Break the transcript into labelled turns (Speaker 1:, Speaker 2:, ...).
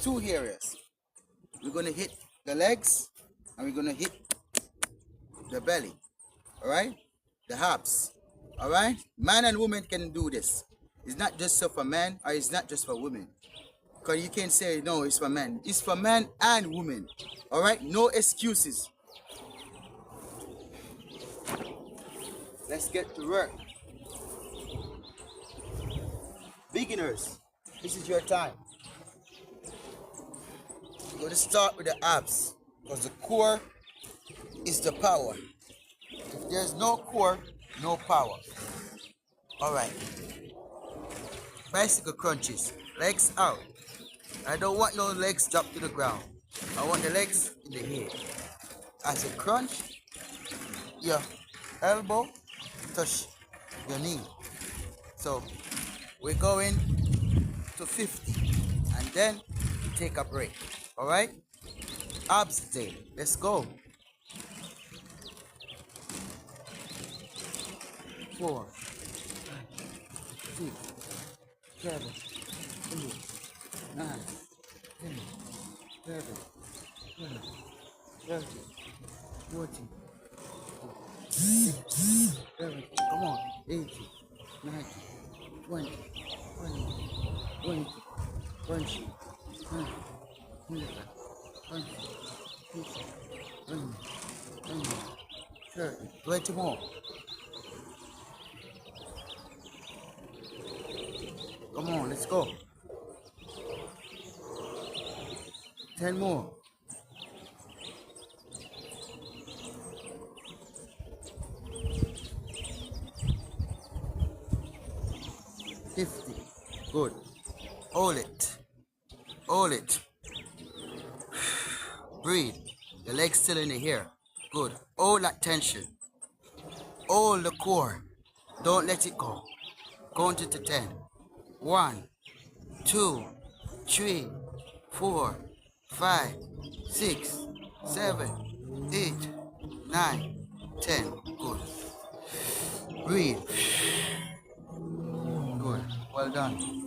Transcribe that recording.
Speaker 1: two areas. We're going to hit the legs and we're going to hit the belly. All right? The abs. All right? Man and woman can do this. It's not just for men or it's not just for women. Because you can't say, no, it's for men. It's for men and women. All right? No excuses. Let's get to work. Beginners, this is your time. You're going to start with the abs because the core is the power. If there's no core, no power. All right. Bicycle crunches, legs out. I don't want no legs drop to the ground. I want the legs in the air. As you crunch, your elbow touch your knee. So we're going to 50 and then we take a break. All right? Abs day. Let's go. 4, 6, 7, 8, 9, 10, 11, 12, 13, 14, 15, come on, 18, 19, 20, 21, 22, 23, 30, 20 more. Come on, let's go. 10 more. 50. Good. Hold it. Hold it. Breathe. The legs still in the air. Good. Hold that tension. Hold the core. Don't let it go. Count it to 10. 1, 2, 3, 4, 5, 6, 7, 8, 9, 10. Good. Breathe. Good. Well done.